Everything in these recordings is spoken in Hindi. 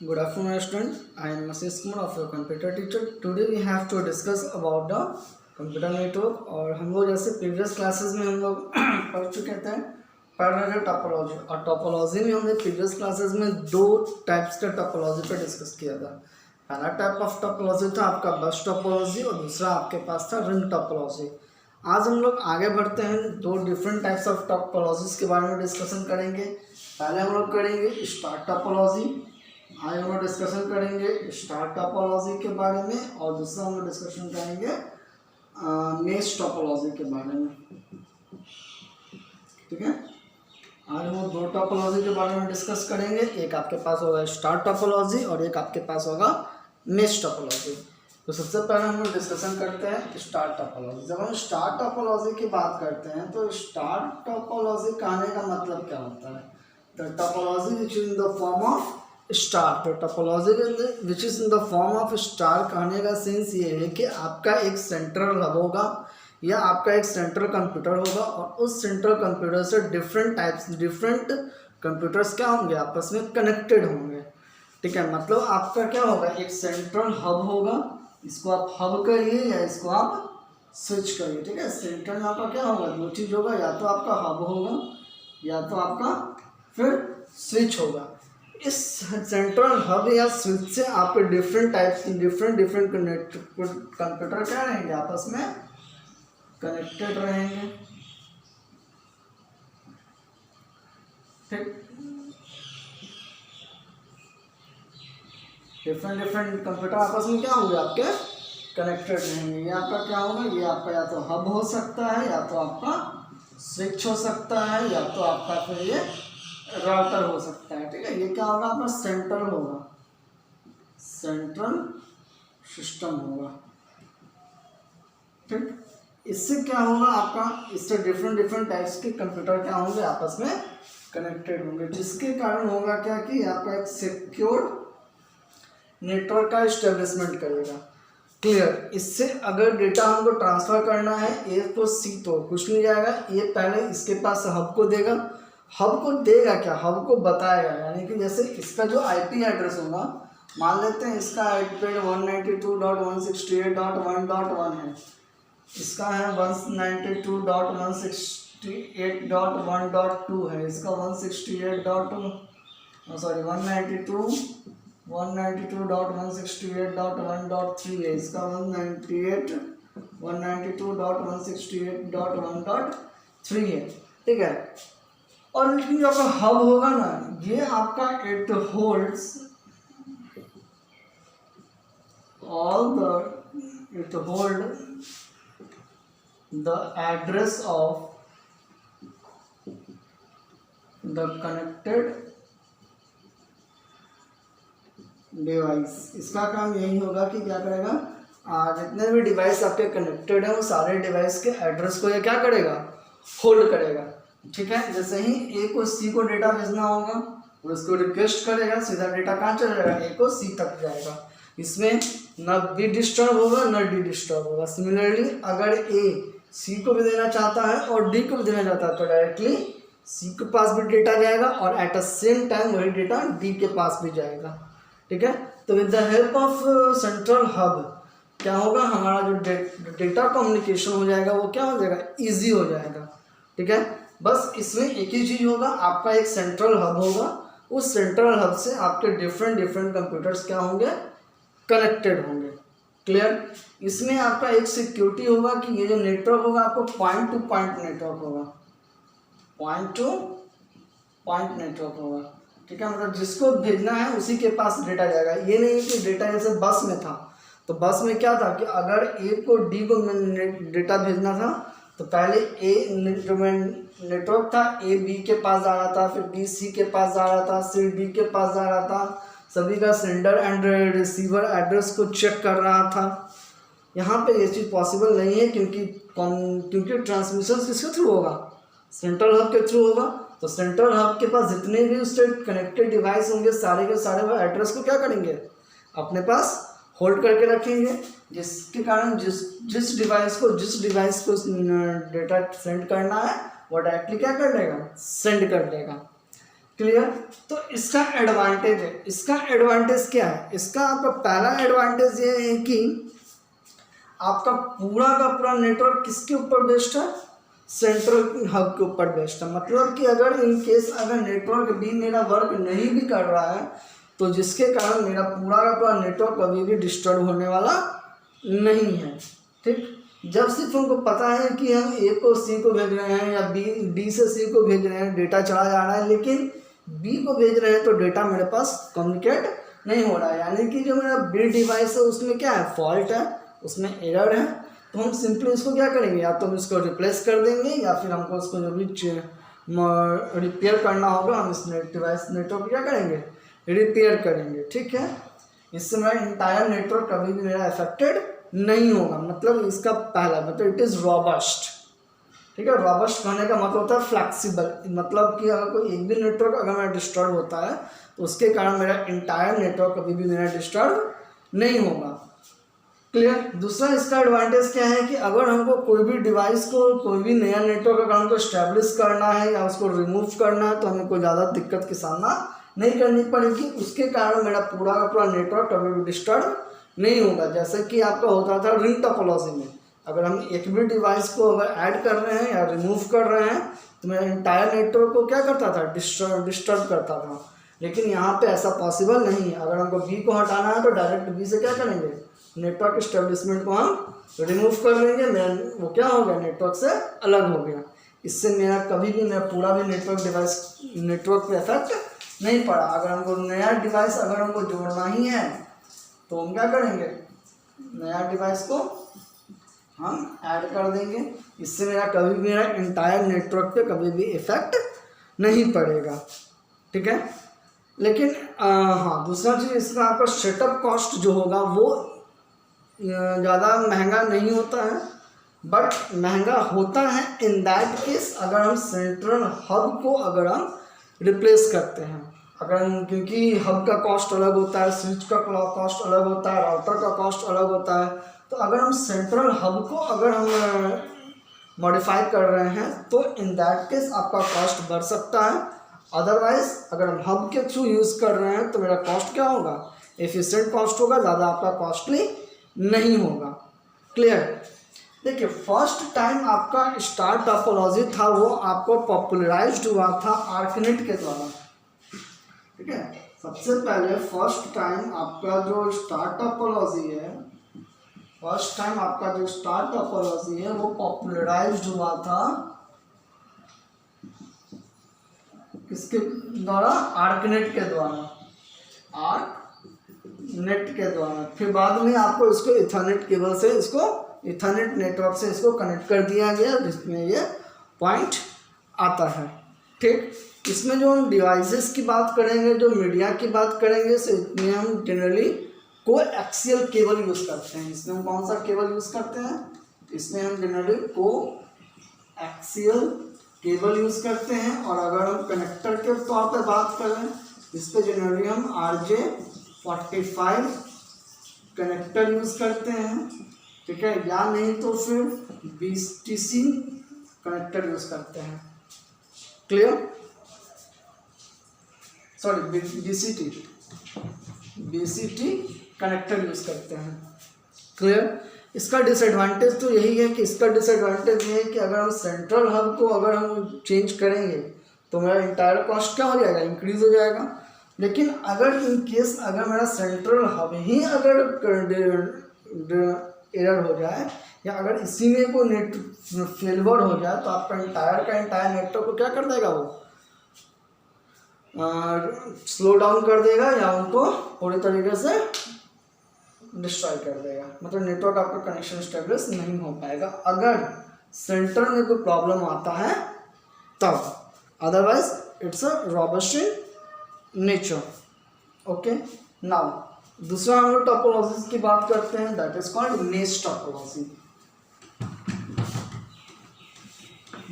Good afternoon, student. I am Mrs. Kumar of your computer teacher. Today we have to discuss about the computer network. और हम लोग जैसे प्रीवियस क्लासेस में हम लोग पढ़ रहे थे टोपोलॉजी, और टोपोलॉजी में हमने प्रीवियस क्लासेस में दो टाइप्स का टोपोलॉजी पर डिस्कस किया था। पहला टाइप ऑफ टोपोलॉजी था आपका बस टोपोलॉजी और दूसरा आपके पास था रिंग टोपोलॉजी। आज हम लोग आगे बढ़ते हैं, दो डिफरेंट टाइप्स ऑफ टोपोलॉजीज के बारे में डिस्कशन करेंगे। पहले हम लोग करेंगे स्टार टोपोलॉजी। आज हम लोग डिस्कशन करेंगे स्टार टोपोलॉजी के बारे में, और दूसरा हम लोग डिस्कशन करेंगे मेश टोपोलॉजी के बारे में। ठीक है, आज हम लोग दो टोपोलॉजी के बारे में डिस्कस करेंगे। एक आपके पास होगा स्टार टोपोलॉजी और एक आपके पास होगा मेश टोपोलॉजी। तो सबसे पहले हम लोग डिस्कशन करते हैं स्टार टोपोलॉजी। जब हम स्टार टोपोलॉजी की बात करते हैं तो स्टार टोपोलॉजी कहने का मतलब क्या होता है? The topology which is in the form of star. तो topology which is in the form of star कहने का सेंस ये है कि आपका एक सेंट्रल हब होगा या आपका एक सेंट्रल कंप्यूटर होगा, और उस सेंट्रल कंप्यूटर से डिफरेंट कंप्यूटर्स क्या होंगे, आपस में कनेक्टेड होंगे। ठीक है, मतलब आपका क्या होगा, एक सेंट्रल हब होगा, इसको आप हब करिए या इसको आप स्विच करिए। ठीक है, सेंट्रल में आपका क्या होगा, दो चीज़ होगा, या तो आपका हब होगा या तो आपका फिर स्विच होगा। इस सेंट्रल हब या स्विच से आपके डिफरेंट टाइप्स की डिफरेंट कंप्यूटर क्या रहेंगे, आपस में कनेक्टेड रहेंगे। ठीक, डिफरेंट कंप्यूटर आपस में क्या होंगे, आपके कनेक्टेड रहेंगे। ये आपका क्या होगा, ये आपका या तो हब हो सकता है, या तो आपका स्विच हो सकता है, या तो आपका फिर ये राउटर हो सकता है। ठीक है, ये क्या होगा, आपका सेंट्रल होगा, सेंट्रल सिस्टम होगा। ठीक, इससे क्या होगा आपका, इससे डिफरेंट टाइप्स के कंप्यूटर क्या होंगे, आपस में कनेक्टेड होंगे, जिसके कारण होगा क्या कि आपका एक सिक्योर नेटवर्क का इस्टेब्लिशमेंट करेगा। क्लियर, इससे अगर डेटा हमको ट्रांसफ़र करना है ए को सी तो कुछ नहीं जाएगा, ये पहले इसके पास हब को देगा। हब को देगा क्या, हब को बताएगा, यानी कि जैसे इसका जो आईपी एड्रेस होगा, मान लेते हैं इसका आईपी 192.168.1.1 है, इसका है 192.168.1.2 है, इसका 192.168.1.3 है, इसका 192.168.1.3 है। ठीक है, और लेकिन जो आपका हब होगा ना, ये आपका it holds the address of the connected device. इसका काम यही होगा कि क्या करेगा, जितने भी डिवाइस आपके कनेक्टेड हैं वो सारे डिवाइस के एड्रेस को ये क्या करेगा, होल्ड करेगा। ठीक है, जैसे ही ए को सी को डेटा भेजना होगा और उसको रिक्वेस्ट करेगा, सीधा डेटा कहाँ चला जाएगा, ए को सी तक जाएगा। इसमें न बी डिस्टर्ब होगा न डी डिस्टर्ब होगा। सिमिलरली अगर ए सी को भी देना चाहता है और डी को भी देना चाहता है तो डायरेक्टली सी के पास भी डेटा जाएगा और एट द सेम टाइम वही डेटा डी के पास भी जाएगा। ठीक है, तो with the help of central hub क्या होगा, हमारा जो डेटा कम्युनिकेशन हो जाएगा वो क्या हो जाएगा, ईजी हो जाएगा। ठीक है, बस इसमें एक ही चीज़ होगा, आपका एक सेंट्रल हब होगा, उस सेंट्रल हब से आपके डिफरेंट कंप्यूटर्स क्या होंगे, कनेक्टेड होंगे। क्लियर, इसमें आपका एक सिक्योरिटी होगा कि ये जो नेटवर्क होगा आपको पॉइंट टू पॉइंट नेटवर्क होगा, पॉइंट टू पॉइंट नेटवर्क होगा। ठीक है, मतलब जिसको भेजना है उसी के पास डेटा जाएगा। ये नहीं कि डेटा जैसे बस में था, तो बस में क्या था कि अगर ए को डी को डेटा भेजना था तो पहले ए जो नेटवर्क था ए बी के पास जा रहा था, फिर बी सी के पास जा रहा था, सी डी के पास जा रहा था, सभी का सेंडर एंड रिसीवर एड्रेस को चेक कर रहा था। यहाँ पे ये चीज़ पॉसिबल नहीं है, क्योंकि ट्रांसमिशन किसके थ्रू होगा, सेंट्रल हब के थ्रू होगा। तो सेंट्रल हब के पास जितने भी उससे कनेक्टेड डिवाइस होंगे सारे के सारे वो एड्रेस को क्या करेंगे, अपने पास होल्ड करके रखेंगे, जिसके कारण जिस डिवाइस को डेटा सेंड करना है वो डायरेक्टली क्या कर देगा, सेंड कर देगा। क्लियर। तो इसका एडवांटेज है, इसका एडवांटेज क्या है, इसका आपका पहला एडवांटेज ये है कि आपका पूरा का पूरा नेटवर्क किसके ऊपर बेस्ड है, सेंट्रल हब के ऊपर बेस्ड है। मतलब कि अगर इन केस अगर नेटवर्क भी मेरा वर्क नहीं भी कर रहा है तो जिसके कारण मेरा पूरा का पूरा नेटवर्क कभी भी डिस्टर्ब होने वाला नहीं है। ठीक, जब सिर्फ उनको पता है कि हम ए को सी को भेज रहे हैं या डी से सी को भेज रहे हैं, डेटा चला जा रहा है, लेकिन बी को भेज रहे हैं तो डेटा मेरे पास कम्युनिकेट नहीं हो रहा है, यानी कि जो मेरा बी डिवाइस है उसमें क्या है, फॉल्ट है, उसमें एरर है। तो हम सिंपली इसको क्या करेंगे, या तो हम इसको रिप्लेस कर देंगे या फिर हमको उसको जो भी रिपेयर करना होगा हम इस डिवाइस नेटवर्क क्या करेंगे, रिपेयर करेंगे। ठीक है, इससे मेरा इंटायर नेटवर्क कभी भी मेरा अफेक्टेड नहीं होगा। मतलब इसका पहला मतलब इट इज़ रॉबस्ट। ठीक है, रॉबस्ट कहने का मतलब होता है फ्लैक्सीबल, मतलब कि अगर कोई एक भी नेटवर्क अगर मेरा डिस्टर्ब होता है तो उसके कारण मेरा इंटायर नेटवर्क कभी भी मेरा डिस्टर्ब नहीं होगा। क्लियर। दूसरा इसका एडवांटेज क्या है कि अगर हमको कोई भी डिवाइस को, कोई भी नया नेटवर्क अगर हमको इस्टेब्लिश करना है या उसको रिमूव करना है तो हमें कोई ज़्यादा दिक्कत की सामना नहीं करनी पड़ेगी। उसके कारण मेरा पूरा का पूरा नेटवर्क कभी भी डिस्टर्ब नहीं होगा। जैसे कि आपका होता था रिंग टोपोलॉजी में, अगर हम एक भी डिवाइस को अगर ऐड कर रहे हैं या रिमूव कर रहे हैं तो मेरा इंटायर नेटवर्क को क्या करता था, डिस्टर्ब करता था। लेकिन यहाँ पे ऐसा पॉसिबल नहीं है। अगर हमको बी को हटाना है तो डायरेक्ट बी से क्या करेंगे, नेटवर्क इस्टेब्लिशमेंट को हम रिमूव कर लेंगे, मेरा वो क्या हो गया, नेटवर्क से अलग हो गया। इससे मेरा कभी भी मेरा पूरा भी नेटवर्क पे इफेक्ट नहीं पड़ा। अगर हमको नया डिवाइस अगर हमको जोड़ना ही है तो हम क्या करेंगे, नया डिवाइस को हम ऐड कर देंगे। इससे मेरा कभी भी मेरा इंटायर नेटवर्क पे कभी भी इफेक्ट नहीं पड़ेगा। ठीक है, लेकिन हाँ, दूसरा चीज़ इसका आपका सेटअप कॉस्ट जो होगा वो ज़्यादा महंगा नहीं होता है, बट महंगा होता है इन दैट केस अगर हम सेंट्रल हब को अगर हम रिप्लेस करते हैं। अगर हम, क्योंकि हब का कॉस्ट अलग होता है, स्विच का कॉस्ट अलग होता है, राउटर का कॉस्ट अलग होता है। तो अगर हम सेंट्रल हब को अगर हम मॉडिफाई कर रहे हैं तो इन दैट केस आपका कॉस्ट बढ़ सकता है। अदरवाइज अगर हम हब के थ्रू यूज़ कर रहे हैं तो मेरा कॉस्ट क्या होगा, एफिशिएंट कॉस्ट होगा, ज़्यादा आपका कॉस्टली नहीं होगा। क्लियर। देखिए, फर्स्ट टाइम आपका स्टार टोपोलॉजी था वो आपको पॉपुलराइज्ड हुआ था आर्कनेट के द्वारा। ठीक है, सबसे पहले फर्स्ट टाइम आपका जो स्टार टोपोलॉजी है, फर्स्ट टाइम आपका जो स्टार टोपोलॉजी है वो पॉपुलराइज्ड हुआ था किसके द्वारा, आर्कनेट के द्वारा, आर्कनेट के द्वारा। फिर बाद में आपको इसको इथरनेट केबल से, इसको इथरनेट नेटवर्क से इसको कनेक्ट कर दिया गया, जिसमें ये पॉइंट आता है। ठीक, इसमें जो हम डिवाइसेस की बात करेंगे, जो मीडिया की बात करेंगे, इसमें हम जनरली को एक्सियल केबल यूज़ करते हैं। इसमें हम कौन सा केबल यूज़ करते हैं, इसमें हम जनरली को एक्सियल केबल यूज़ करते हैं। और अगर हम कनेक्टर के तौर पर बात करें, इस पर जनरली हम RJ45 कनेक्टर यूज़ करते हैं। ठीक है, या नहीं तो फिर BTC कनेक्टर यूज़ करते हैं। Clear, sorry BCT connector use करते हैं। क्लियर। इसका डिसएडवांटेज तो यही है कि इसका डिसएडवांटेज ये है कि अगर हम सेंट्रल हब को अगर हम चेंज करेंगे तो मेरा इंटायर कॉस्ट क्या हो जाएगा, इंक्रीज हो जाएगा। लेकिन अगर इन केस अगर मेरा सेंट्रल हब ही अगर एरर हो जाए या अगर इसी में कोई नेट फेलवर हो जाए तो आपका इंटायर नेटवर्क को क्या कर देगा, वो स्लो डाउन कर देगा या उनको पूरी तरीके से डिस्ट्रॉय कर देगा। मतलब नेटवर्क आपका कनेक्शन स्टेबलिश नहीं हो पाएगा अगर सेंटर में कोई प्रॉब्लम आता है तब, otherwise it's a robust in nature. Okay, now दूसरा हम लोग टोपोलॉजी की बात करते हैं, that is called mesh topology.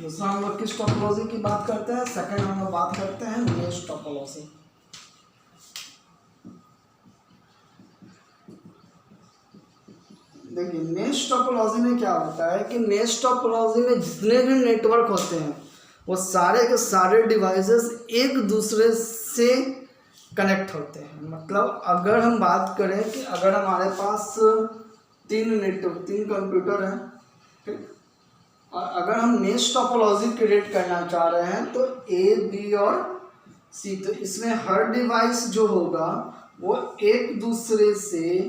दूसरा हम लोग किस टोपोलॉजी की बात करते हैं, सेकंड हम लोग बात करते हैं मेश टोपोलॉजी। देखिए, मेश टोपोलॉजी में क्या होता है कि मेश टोपोलॉजी में जितने भी नेटवर्क होते हैं वो सारे के सारे डिवाइसेस एक दूसरे से कनेक्ट होते हैं। मतलब अगर हम बात करें कि अगर हमारे पास तीन कंप्यूटर हैं, ठीक, और अगर हम मेश टोपोलॉजी क्रिएट करना चाह रहे हैं तो ए बी और सी, तो इसमें हर डिवाइस जो होगा वो एक दूसरे से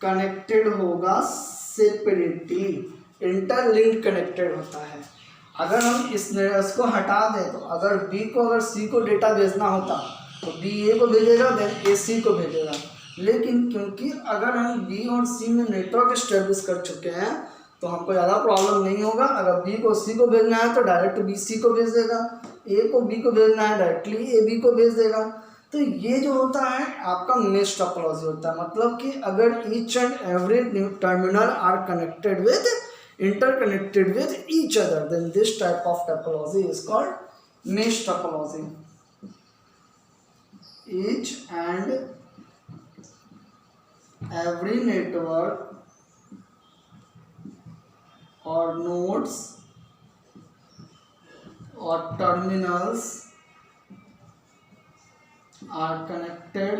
कनेक्टेड होगा, सेपरेटली इंटरलिंक कनेक्टेड होता है। अगर हम इसको हटा दें तो अगर बी को अगर सी को डेटा भेजना होता तो बी ए को भेजेगा, देन ए सी को भेजेगा। लेकिन क्योंकि अगर हम बी और सी में नेटवर्क एस्टेब्लिश कर चुके हैं तो हमको ज़्यादा प्रॉब्लम नहीं होगा। अगर बी को सी को भेजना है तो डायरेक्ट बी सी को भेज देगा, ए को बी को भेजना है डायरेक्टली ए बी को भेज देगा। तो ये जो होता है आपका मेश टोपोलॉजी होता है। मतलब कि अगर each and every terminal are connected with interconnected with each other, then this type of topology is called mesh topology. Each and every network or nodes or terminals are connected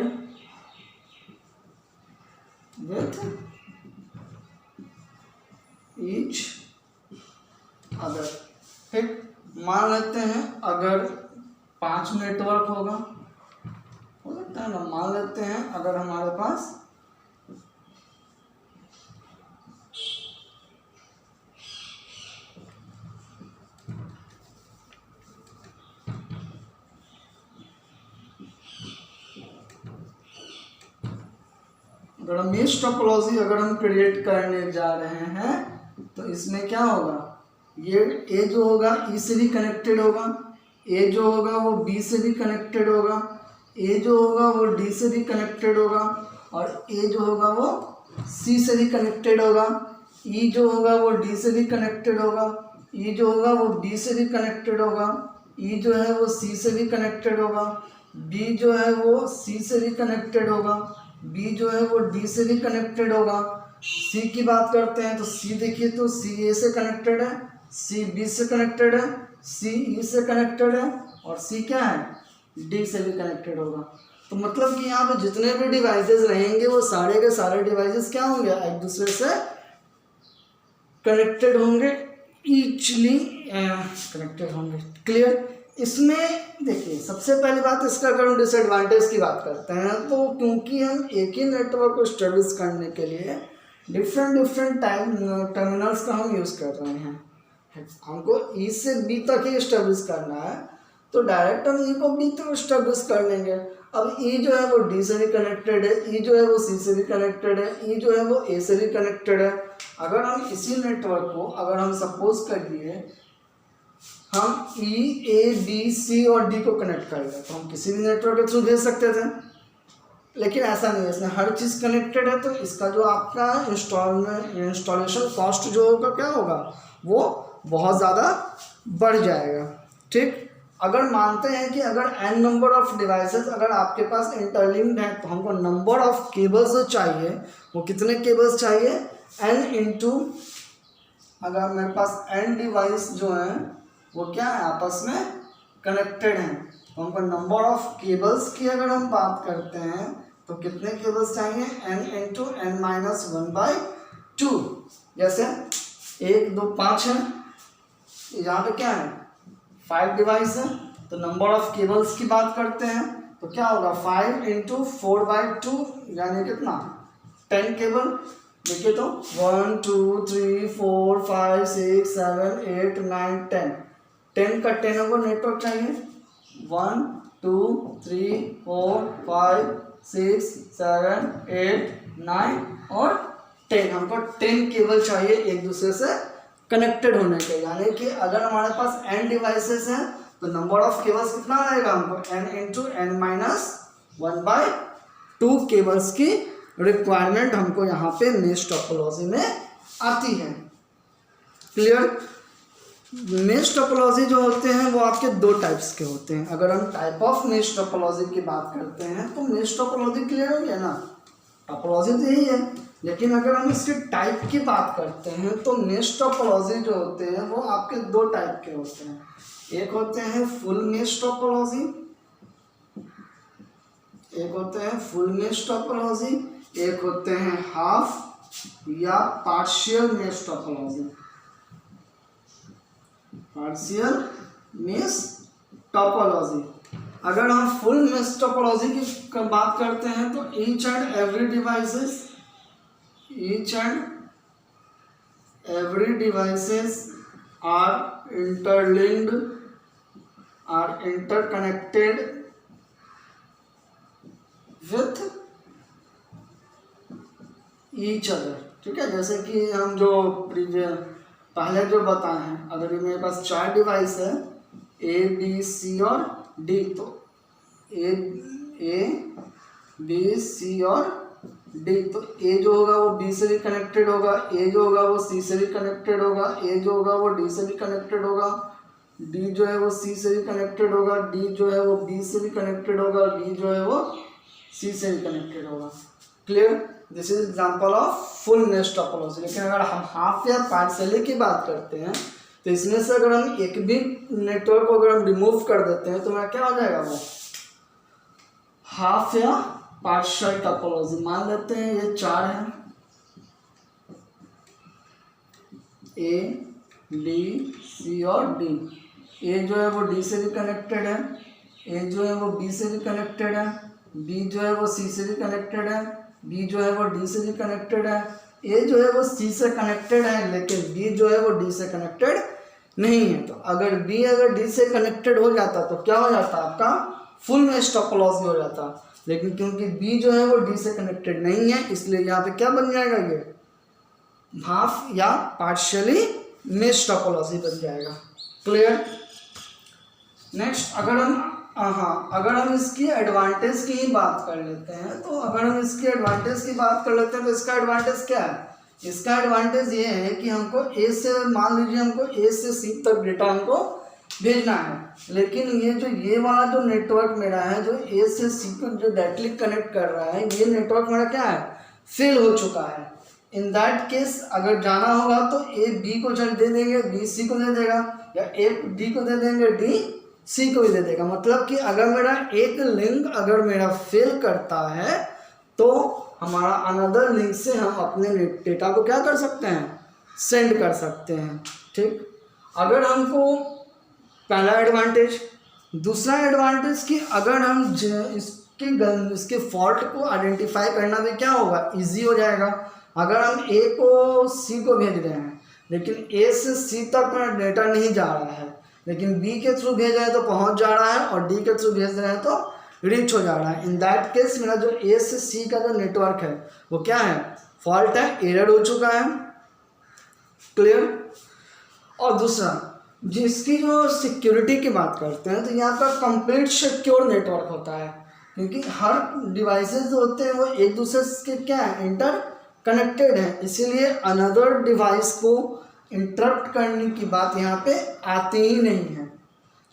with each other. ठीक, मान लेते हैं अगर 5 नेटवर्क होगा, हो सकता है ना, मान लेते हैं अगर हमारे पास अगर हम मेश टोपोलॉजी अगर हम क्रिएट करने जा रहे हैं तो इसमें क्या होगा, ये ए जो होगा ई से भी कनेक्टेड होगा, ए जो होगा वो बी से भी कनेक्टेड होगा, ए जो होगा वो डी से भी कनेक्टेड होगा, और ए जो होगा वो सी से भी कनेक्टेड होगा, ई जो होगा वो डी से भी कनेक्टेड होगा, ई जो होगा वो बी से भी कनेक्टेड होगा, ई जो है वो सी से भी कनेक्टेड होगा, बी जो है वो सी से भी कनेक्टेड होगा, बी जो है वो डी से भी कनेक्टेड होगा। सी की बात करते हैं तो सी देखिए तो सी ए से कनेक्टेड है, सी बी से कनेक्टेड है, सी ई से कनेक्टेड है, और सी क्या है डी से भी कनेक्टेड होगा। तो मतलब कि यहाँ पे जितने भी डिवाइसेस रहेंगे वो सारे के सारे डिवाइसेस क्या होंगे, एक दूसरे से कनेक्टेड होंगे, ईचली कनेक्टेड होंगे। क्लियर। इसमें देखिए सबसे पहली बात, इसका अगर हम डिसएडवांटेज की बात करते हैं तो क्योंकि हम एक ही नेटवर्क को स्टेब्लिश करने के लिए डिफरेंट टर्मिनल्स का हम यूज़ कर रहे हैं, हमको ई से बी तक ही स्टेब्लिश करना है तो डायरेक्ट हम ई को बी तक स्टेब्लिश कर लेंगे। अब ई जो है वो डी से भी कनेक्टेड है, ई जो है वो सी से भी कनेक्टेड है, ई जो है वो ए से भी कनेक्टेड है। अगर हम इसी नेटवर्क को अगर हम सपोज कर दिए हम ई ए बी सी और डी को कनेक्ट कर लें तो हम किसी भी नेटवर्क के थ्रू भेज सकते थे, लेकिन ऐसा नहीं है, इसमें हर चीज़ कनेक्टेड है। तो इसका जो आपका इंस्टॉलेशन कॉस्ट जो होगा क्या होगा, वो बहुत ज़्यादा बढ़ जाएगा। ठीक, अगर मानते हैं कि अगर n नंबर ऑफ डिवाइसेस अगर आपके पास इंटरलिंक्ड हैं तो हमको नंबर ऑफ केबल्स जो चाहिए वो कितने केबल्स चाहिए, n इंटू, अगर मेरे पास n डिवाइस जो हैं वो क्या है आपस में कनेक्टेड हैं तो हमको नंबर ऑफ केबल्स की अगर हम बात करते हैं तो कितने केबल्स चाहिए, n इंटू n-1/2। जैसे 1 2 5 है, यहाँ पे क्या है 5 डिवाइस है तो नंबर ऑफ केबल्स की बात करते हैं तो क्या होगा 5 इंटू 4/2 यानी कितना 10 केबल। देखिए तो 1 2 3 4 5 6 7 8 9 10 का 10 को नेटवर्क चाहिए 1 2 3 4 5 6 7 8 9 और 10, हमको 10 केबल चाहिए एक दूसरे से कनेक्टेड होने के। यानी कि अगर हमारे पास n डिवाइसेस हैं तो नंबर ऑफ केबल्स कितना रहेगा हमको n इंटू n-1/2 केबल्स की रिक्वायरमेंट हमको यहाँ पे मेश टोपोलॉजी में आती है। क्लियर। मेश टोपोलॉजी जो होते हैं वो आपके 2 टाइप्स के होते हैं। अगर हम टाइप ऑफ मेश टोपोलॉजी की बात करते हैं तो मेश टोपोलॉजी क्लियर हो गया ना, टोपोलॉजी तो यही है, लेकिन अगर हम इसके टाइप की बात करते हैं तो मेश टोपोलॉजी जो होते हैं वो आपके 2 टाइप के होते हैं। एक होते हैं फुल मेश टोपोलॉजी, एक होते हैं फुल मेश टोपोलॉजी, एक होते हैं हाफ या partial mesh topology, partial mesh topology. अगर हम फुल मेश टोपोलॉजी की बात करते हैं तो each and every devices are interlinked, are interconnected with each other. ठीक है, जैसे कि हम जो पहले जो बताए हैं, अगर मेरे पास 4 डिवाइस है ए बी सी और डी, तो ए बी सी और डी, तो ए जो होगा वो बी से भी कनेक्टेड होगा, ए जो होगा वो सी से भी कनेक्टेड होगा, ए जो होगा वो डी से भी कनेक्टेड होगा, डी जो है वो सी से भी कनेक्टेड होगा, डी जो है वो बी से भी कनेक्टेड होगा, बी जो है वो सी से भी कनेक्टेड होगा। Clear? This is example of full mesh topology. लेकिन अगर हम हाफ या पार्शियली की बात करते हैं तो इसमें से अगर हम एक भी नेटवर्क को अगर हम रिमूव कर देते हैं तो मेरा क्या हो जाएगा, वो हाफ या पार्शियल टोपोलॉजी। मान लेते हैं ये 4 है, ए डी सी और डी। ए जो है वो डी से भी कनेक्टेड है, ए जो है वो बी से भी कनेक्टेड है, बी जो है वो सी से भी कनेक्टेड है, बी जो है वो डी से भी कनेक्टेड है, ए जो है वो सी से कनेक्टेड है, लेकिन बी जो है वो डी से कनेक्टेड नहीं है। तो अगर बी अगर डी से कनेक्टेड हो जाता तो क्या हो जाता, आपका फुल मेश टोपोलॉजी हो जाता। लेकिन क्योंकि बी जो है वो डी से कनेक्टेड नहीं है, इसलिए यहाँ पे क्या बन जाएगा, ये हाफ या पार्शियली मेश टोपोलॉजी बन जाएगा। क्लियर? नेक्स्ट अगर हम इसकी एडवांटेज की ही बात कर लेते हैं, तो अगर हम इसकी एडवांटेज की बात कर लेते हैं तो इसका एडवांटेज क्या है? इसका एडवांटेज ये है कि हमको ए से, मान लीजिए हमको ए से सी तक डेटा हमको भेजना है, लेकिन ये वाला जो नेटवर्क मेरा है, जो ए से सी को जो डायरेक्टली कनेक्ट कर रहा है, ये नेटवर्क मेरा क्या है, फेल हो चुका है। इन दैट केस अगर जाना होगा तो ए बी को दे देंगे, बी सी को दे देगा, या ए डी को दे देंगे, डी सी को भी दे देगा। मतलब कि अगर मेरा एक लिंक अगर मेरा फेल करता है तो हमारा अनदर लिंक से हम अपने डेटा को क्या कर सकते हैं, सेंड कर सकते हैं। ठीक, अगर हमको पहला एडवांटेज। दूसरा एडवांटेज कि अगर हम इसके फॉल्ट को आइडेंटिफाई करना भी क्या होगा, इजी हो जाएगा। अगर हम ए को सी को भेज रहे हैं लेकिन ए से सी तक मेरा डेटा नहीं जा रहा है, लेकिन बी के थ्रू भेज रहे हैं तो पहुंच जा रहा है, और डी के थ्रू भेज रहे हैं तो रीच हो जा रहा है। इन दैट केस मेरा जो ए से सी का जो नेटवर्क है वो क्या है, फॉल्ट है, एरर हो चुका है। क्लियर? और दूसरा, जिसकी जो सिक्योरिटी की बात करते हैं तो यहाँ पर कंप्लीट सिक्योर नेटवर्क होता है, क्योंकि हर डिवाइसेस जो होते हैं वो एक दूसरे के क्या है, इंटर कनेक्टेड है, इसीलिए अनदर डिवाइस को इंटरप्ट करने की बात यहाँ पे आती ही नहीं है।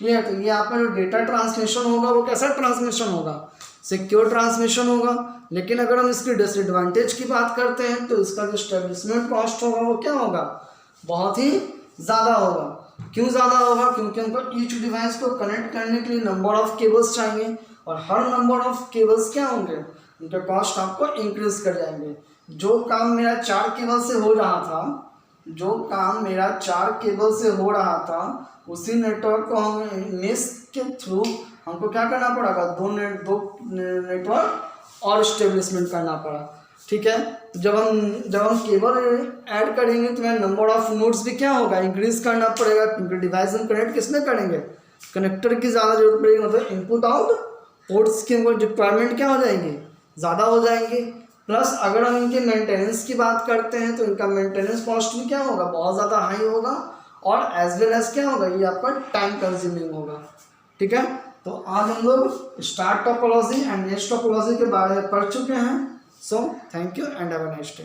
क्लियर? तो यहाँ पर जो डेटा ट्रांसमिशन होगा वो कैसा ट्रांसमिशन होगा, सिक्योर ट्रांसमिशन होगा। लेकिन अगर हम इसकी डिसएडवांटेज की बात करते हैं तो इसका जो एस्टेब्लिशमेंट कॉस्ट होगा वो क्या होगा, बहुत ही ज़्यादा होगा। क्यों ज़्यादा होगा? क्योंकि हमको ईच डिवाइस को कनेक्ट करने के लिए नंबर ऑफ केबल्स चाहिए, और हर नंबर ऑफ केबल्स क्या होंगे, उनके कॉस्ट आपको इंक्रीज कर जाएंगे। जो काम मेरा 4 केबल से हो रहा था, जो काम मेरा 4 केबल से हो रहा था, उसी नेटवर्क को हम मेश के थ्रू हमको क्या करना पड़ेगा, दो नेटवर्क और इस्टेब्लिशमेंट करना पड़ा। ठीक है, तो जब हम केबल ऐड करेंगे तो मेरा नंबर ऑफ नोड्स भी क्या होगा, इंक्रीज करना पड़ेगा, क्योंकि डिवाइस हम कनेक्ट किसमें करेंगे, कनेक्टर की ज़्यादा जरूरत पड़ेगी। मतलब इनपुट आउट पोर्ट्स की रिक्वायरमेंट क्या हो जाएंगी, ज़्यादा हो जाएंगे। प्लस अगर हम इनके मेंटेनेंस की बात करते हैं तो इनका मेंटेनेंस कॉस्ट भी क्या होगा, बहुत ज़्यादा हाई होगा, और एज वेल एज क्या होगा, ये आपका टाइम कंज्यूमिंग होगा। ठीक है, तो आज हम लोग star topology and mesh topology के बारे में पढ़ चुके हैं। So thank you and have a nice day.